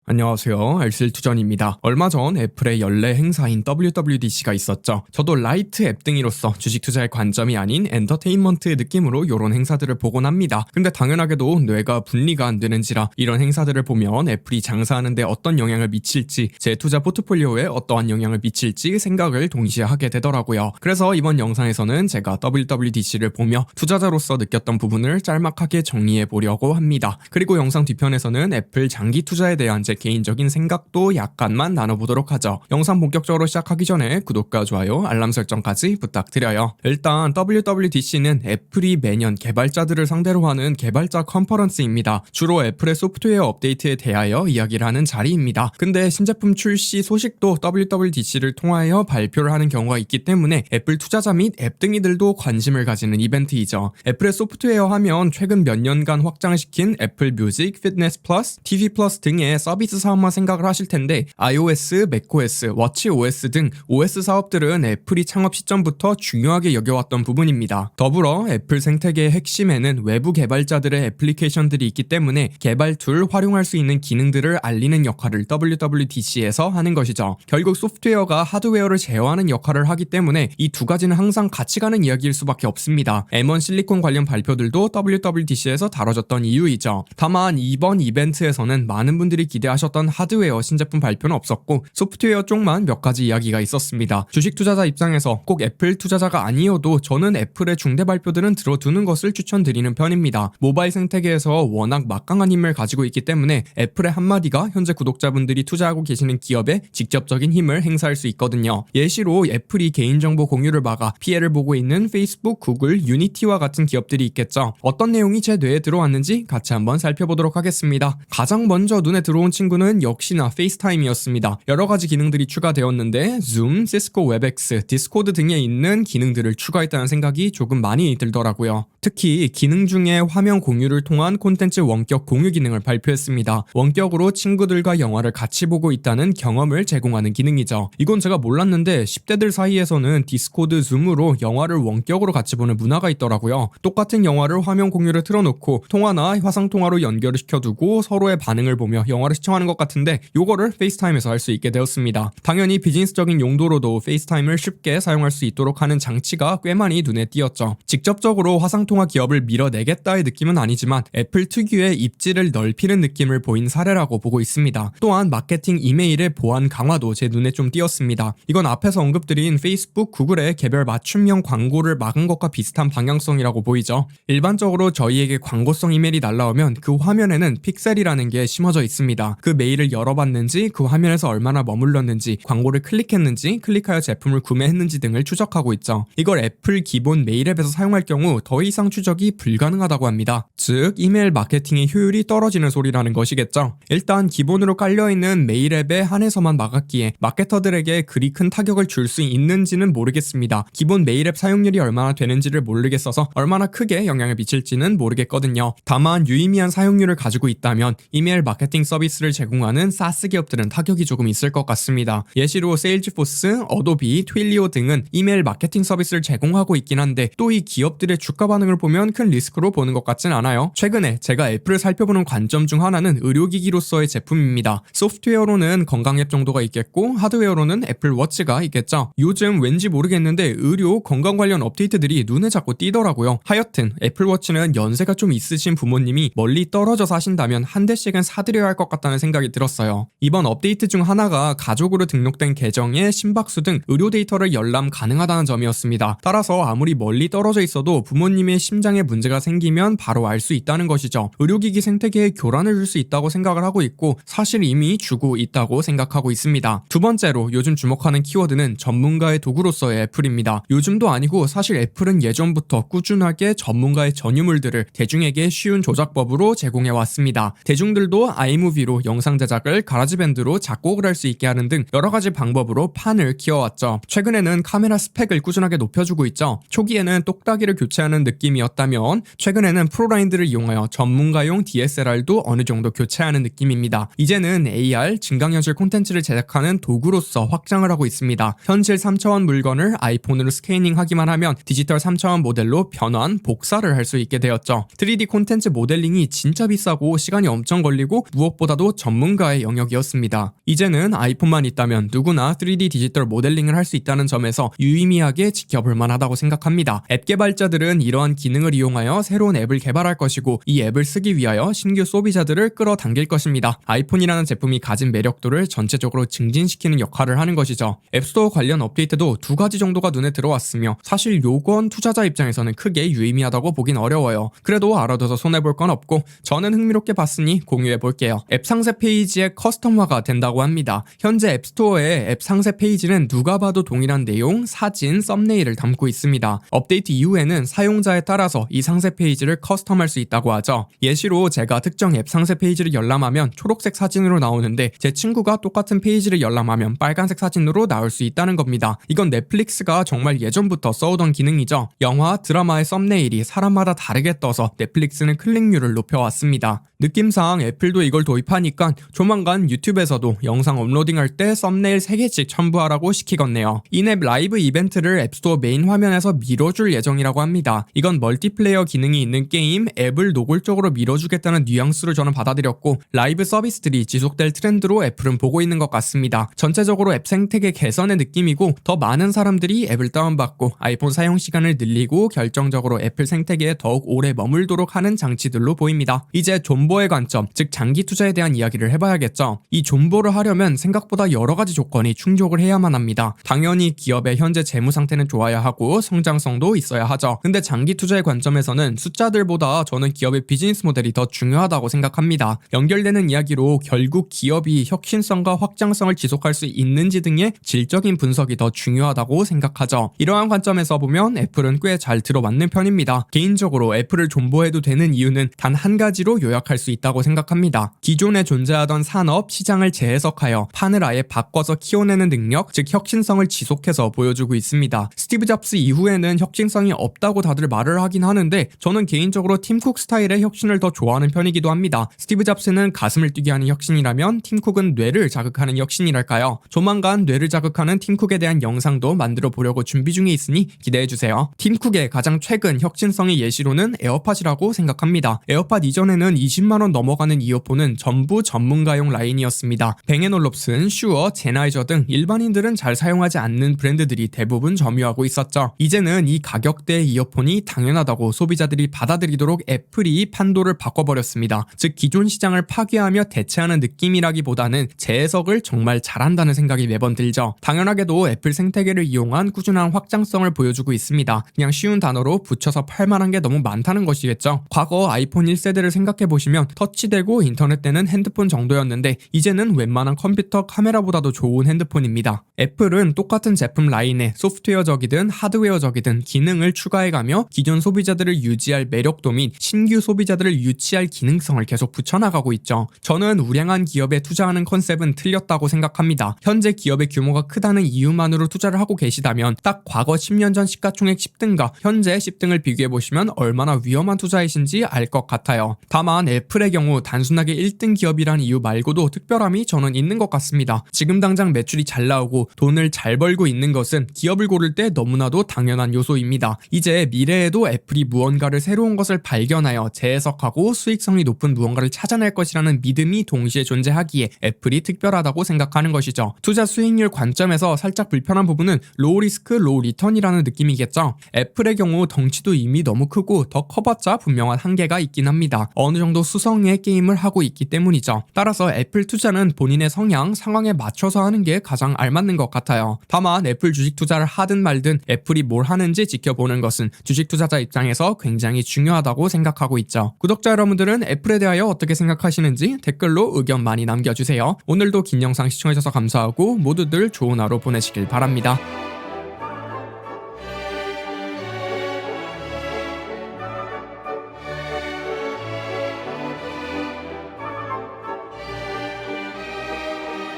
안녕하세요. 알쓸투전입니다. 얼마 전 애플의 연례 행사인 WWDC가 있었죠. 저도 라이트 앱등이로서 주식 투자의 관점이 아닌 엔터테인먼트의 느낌으로 이런 행사들을 보곤 합니다. 근데 당연하게도 뇌가 분리가 안 되는지라 이런 행사들을 보면 애플이 장사하는데 어떤 영향을 미칠지, 제 투자 포트폴리오에 어떠한 영향을 미칠지 생각을 동시에 하게 되더라고요. 그래서 이번 영상에서는 제가 WWDC를 보며 투자자로서 느꼈던 부분을 짤막하게 정리해 보려고 합니다. 그리고 영상 뒤편에서는 애플 장기 투자에 대한 제 개인적인 생각도 약간만 나눠보도록 하죠. 영상 본격적으로 시작하기 전에 구독과 좋아요, 알람 설정까지 부탁드려요. 일단 WWDC는 애플이 매년 개발자들을 상대로 하는 개발자 컨퍼런스입니다. 주로 애플의 소프트웨어 업데이트에 대하여 이야기를 하는 자리입니다. 근데 신제품 출시 소식도 WWDC를 통하여 발표를 하는 경우가 있기 때문에 애플 투자자 및 앱등이들도 관심을 가지는 이벤트이죠. 애플의 소프트웨어 하면 최근 몇 년간 확장시킨 애플 뮤직, 피트니스 플러스, TV 플러스 등의 서비스 사업만 생각을 하실 텐데 iOS, macOS, watchOS 등 OS 사업들은 애플이 창업 시점부터 중요하게 여겨왔던 부분입니다. 더불어 애플 생태계의 핵심에는 외부 개발자들의 애플리케이션들이 있기 때문에 개발 툴 활용할 수 있는 기능들을 알리는 역할을 WWDC에서 하는 것이죠. 결국 소프트웨어가 하드웨어를 제어하는 역할을 하기 때문에 이 두 가지는 항상 같이 가는 이야기일 수밖에 없습니다. M1 실리콘 관련 발표들도 WWDC에서 다뤄졌던 이유이죠. 다만 이번 이벤트에서는 많은 분들이 기대하셨던 하드웨어 신제품 발표는 없었고 소프트웨어 쪽만 몇 가지 이야기가 있었습니다. 주식 투자자 입장에서 꼭 애플 투자자가 아니어도 저는 애플의 중대 발표들은 들어두는 것을 추천드리는 편입니다. 모바일 생태계에서 워낙 막강한 힘을 가지고 있기 때문에 애플의 한마디가 현재 구독자분들이 투자하고 계시는 기업에 직접적인 힘을 행사할 수 있거든요. 예시로 애플이 개인정보 공유를 막아 피해를 보고 있는 페이스북, 구글, 유니티와 같은 기업들이 있겠죠. 어떤 내용이 제 뇌에 들어왔는지 같이 한번 살펴보도록 하겠습니다. 가장 먼저 눈에 들어온 친구는 역시나 페이스타임이었습니다. 여러가지 기능들이 추가되었는데 줌, 시스코 웹엑스, 디스코드 등에 있는 기능들을 추가했다는 생각이 조금 많이 들더라고요. 특히 기능 중에 화면 공유를 통한 콘텐츠 원격 공유 기능을 발표했습니다. 원격으로 친구들과 영화를 같이 보고 있다는 경험을 제공하는 기능이죠. 이건 제가 몰랐는데 10대들 사이에서는 디스코드, 줌으로 영화를 원격으로 같이 보는 문화가 있더라고요. 똑같은 영화를 화면 공유를 틀어놓고 통화나 화상통화로 연결을 시켜두고 서로의 반응을 보며 영화를 시청하는 것 같은데 요거를 페이스타임에서 할 수 있게 되었습니다. 당연히 비즈니스적인 용도로도 페이스타임을 쉽게 사용할 수 있도록 하는 장치가 꽤 많이 눈에 띄었죠. 직접적으로 화상통화 기업을 밀어내겠다의 느낌은 아니지만 애플 특유의 입지를 넓히는 느낌을 보인 사례라고 보고 있습니다. 또한 마케팅 이메일의 보안 강화도 제 눈에 좀 띄었습니다. 이건 앞에서 언급드린 페이스북, 구글의 개별 맞춤형 광고를 막은 것과 비슷한 방향성이라고 보이죠. 일반적으로 저희에게 광고성 이메일이 날라오면 그 화면에는 픽셀이라는 게 심어져 있습니다. 그 메일을 열어봤는지, 그 화면에서 얼마나 머물렀는지, 광고를 클릭했는지, 클릭하여 제품을 구매했는지 등을 추적하고 있죠. 이걸 애플 기본 메일 앱에서 사용할 경우 더 이상 추적이 불가능하다고 합니다. 즉 이메일 마케팅의 효율이 떨어지는 소리라는 것이겠죠. 일단 기본으로 깔려있는 메일 앱에 한해서만 막았기에 마케터들에게 그리 큰 타격을 줄 수 있는지는 모르겠습니다. 기본 메일 앱 사용률이 얼마나 되는지를 모르겠어서 얼마나 크게 영향을 미칠지는 모르겠거든요. 다만 유의미한 사용률을 가지고 있다면 이메일 마케팅 서비스를 제공하는 SaaS 기업들은 타격이 조금 있을 것 같습니다. 예시로 세일즈포스, 어도비, 트윌리오 등은 이메일 마케팅 서비스를 제공하고 있긴 한데 또 이 기업들의 주가 반응을 보면 큰 리스크로 보는 것 같진 않아요. 최근에 제가 애플을 살펴보는 관점 중 하나는 의료기기로서의 제품입니다. 소프트웨어로는 건강앱 정도가 있겠고 하드웨어로는 애플 워치가 있겠죠. 요즘 왠지 모르겠는데 의료, 건강 관련 업데이트들이 눈에 자꾸 띄더라고요. 하여튼 애플 워치는 연세가 좀 있으신 부모님이 멀리 떨어져 사신다면 한 대씩은 사드려야 할 것 같다는 생각이 들었어요. 이번 업데이트 중 하나가 가족으로 등록된 계정에 심박수 등 의료 데이터를 열람 가능하다는 점이었습니다. 따라서 아무리 멀리 떨어져 있어도 부모님의 심장에 문제가 생기면 바로 알 수 있다는 것이죠. 의료기기 생태계에 교란을 줄 수 있다고 생각을 하고 있고 사실 이미 주고 있다고 생각하고 있습니다. 두 번째로 요즘 주목하는 키워드는 전문가의 도구로서의 애플입니다. 요즘도 아니고 사실 애플은 예전부터 꾸준하게 전문가의 전유물들을 대중에게 쉬운 조작법으로 제공해왔습니다. 대중들도 아이무비로 영상 제작을, 가라지밴드로 작곡을 할 수 있게 하는 등 여러가지 방법으로 판을 키워왔죠. 최근에는 카메라 스펙을 꾸준하게 높여주고 있죠. 초기에는 똑딱이를 교체하는 느낌이었다면 최근에는 프로라인들을 이용하여 전문가용 DSLR도 어느 정도 교체하는 느낌입니다. 이제는 AR, 증강현실 콘텐츠를 제작하는 도구로서 확장을 하고 있습니다. 현실 3차원 물건을 아이폰으로 스캐닝하기만 하면 디지털 3차원 모델로 변환, 복사를 할 수 있게 되었죠. 3D 콘텐츠 모델링이 진짜 비싸고 시간이 엄청 걸리고 무엇보다도 정도 전문가의 영역이었습니다. 이제는 아이폰만 있다면 누구나 3D 디지털 모델링을 할 수 있다는 점에서 유의미하게 지켜볼 만하다고 생각합니다. 앱 개발자들은 이러한 기능을 이용하여 새로운 앱을 개발할 것이고 이 앱을 쓰기 위하여 신규 소비자들을 끌어당길 것입니다. 아이폰이라는 제품이 가진 매력도를 전체적으로 증진시키는 역할을 하는 것이죠. 앱스토어 관련 업데이트도 2가지 정도가 눈에 들어왔으며 사실 요건 투자자 입장에서는 크게 유의미하다고 보긴 어려워요. 그래도 알아둬서 손해볼 건 없고 저는 흥미롭게 봤으니 공유해볼게요. 앱 상세 페이지에 커스텀화가 된다고 합니다. 현재 앱스토어의 앱 상세 페이지는 누가 봐도 동일한 내용, 사진, 썸네일을 담고 있습니다. 업데이트 이후에는 사용자에 따라서 이 상세 페이지를 커스텀할 수 있다고 하죠. 예시로 제가 특정 앱 상세 페이지를 열람하면 초록색 사진으로 나오는데 제 친구가 똑같은 페이지를 열람하면 빨간색 사진으로 나올 수 있다는 겁니다. 이건 넷플릭스가 정말 예전부터 써오던 기능이죠. 영화, 드라마의 썸네일이 사람마다 다르게 떠서 넷플릭스는 클릭률을 높여왔습니다. 느낌상 애플도 이걸 도입하니까 조만간 유튜브에서도 영상 업로딩할 때 썸네일 3개씩 첨부하라고 시키겠네요. 인앱 라이브 이벤트를 앱스토어 메인 화면에서 밀어줄 예정이라고 합니다. 이건 멀티플레이어 기능이 있는 게임, 앱을 노골적으로 밀어주겠다는 뉘앙스로 저는 받아들였고 라이브 서비스들이 지속될 트렌드로 애플은 보고 있는 것 같습니다. 전체적으로 앱 생태계 개선의 느낌이고 더 많은 사람들이 앱을 다운받고 아이폰 사용 시간을 늘리고 결정적으로 애플 생태계에 더욱 오래 머물도록 하는 장치들로 보입니다. 이제 존버의 관점, 즉 장기 투자에 대한 이야기를 해봐야겠죠. 이 존버를 하려면 생각보다 여러 가지 조건이 충족을 해야만 합니다. 당연히 기업의 현재 재무 상태는 좋아야 하고 성장성도 있어야 하죠. 근데 장기 투자의 관점에서는 숫자들보다 저는 기업의 비즈니스 모델이 더 중요하다고 생각합니다. 연결되는 이야기로 결국 기업이 혁신성과 확장성을 지속할 수 있는지 등의 질적인 분석이 더 중요하다고 생각하죠. 이러한 관점에서 보면 애플은 꽤 잘 들어맞는 편입니다. 개인적으로 애플을 존버해도 되는 이유는 단 한 가지로 요약할 수 있다고 생각합니다. 기존에 존재하던 산업, 시장을 재해석하여 판을 아예 바꿔서 키워내는 능력, 즉 혁신성을 지속해서 보여주고 있습니다. 스티브 잡스 이후에는 혁신성이 없다고 다들 말을 하긴 하는데 저는 개인적으로 팀 쿡 스타일의 혁신을 더 좋아하는 편이기도 합니다. 스티브 잡스는 가슴을 뛰게 하는 혁신이라면 팀 쿡은 뇌를 자극하는 혁신이랄까요. 조만간 뇌를 자극하는 팀 쿡에 대한 영상도 만들어 보려고 준비 중에 있으니 기대해주세요. 팀 쿡의 가장 최근 혁신성의 예시로는 에어팟이라고 생각합니다. 에어팟 이전에는 20만원 넘어가는 이어폰은 전부 전문가용 라인이었습니다. 뱅앤올롭슨, 슈어, 제나이저 등 일반인들은 잘 사용하지 않는 브랜드들이 대부분 점유하고 있었죠. 이제는 이 가격대의 이어폰이 당연하다고 소비자들이 받아들이도록 애플이 판도를 바꿔버렸습니다. 즉 기존 시장을 파괴하며 대체하는 느낌이라기보다는 재해석을 정말 잘한다는 생각이 매번 들죠. 당연하게도 애플 생태계를 이용한 꾸준한 확장성을 보여주고 있습니다. 그냥 쉬운 단어로 붙여서 팔만한 게 너무 많다는 것이겠죠. 과거 아이폰 1세대를 생각해보시면 터치되고 인터넷되는 핸드폰 정도였는데 이제는 웬만한 컴퓨터 카메라보다도 좋은 핸드폰입니다. 애플은 똑같은 제품 라인에 소프트웨어적이든 하드웨어적이든 기능을 추가해가며 기존 소비자들을 유지할 매력도 및 신규 소비자들을 유치할 기능성을 계속 붙여나가고 있죠. 저는 우량한 기업에 투자하는 컨셉은 틀렸다고 생각합니다. 현재 기업의 규모가 크다는 이유만으로 투자를 하고 계시다면 딱 과거 10년 전 시가총액 10등과 현재 10등을 비교해보시면 얼마나 위험한 투자이신지 알 것 같아요. 다만 애플의 경우 단순하게 1등 기업이란 이유 말고도 특별함이 저는 있는 것 같습니다. 지금 당장 매출이 잘 나오고 돈을 잘 벌고 있는 것은 기업을 고를 때 너무나도 당연한 요소입니다. 이제 미래에도 애플이 무언가를 새로운 것을 발견하여 재해석하고 수익성이 높은 무언가를 찾아낼 것이라는 믿음이 동시에 존재하기에 애플이 특별하다고 생각하는 것이죠. 투자 수익률 관점에서 살짝 불편한 부분은 로우 리스크, 로우 리턴이라는 느낌이겠죠. 애플의 경우 덩치도 이미 너무 크고 더 커봤자 분명한 한계가 있긴 합니다. 어느 정도 수성의 게임을 하고 있기 때문이죠. 따라서 애플 투자는 본인의 성향, 상황에 맞춰서 하는 게 가장 알맞는 것 같아요. 다만 애플 주식 투자를 하든 말든 애플이 뭘 하는지 지켜보는 것은 주식 투자자 입장에서 굉장히 중요하다고 생각하고 있죠. 구독자 여러분들은 애플에 대하여 어떻게 생각하시는지 댓글로 의견 많이 남겨주세요. 오늘도 긴 영상 시청해주셔서 감사하고 모두들 좋은 하루 보내시길 바랍니다.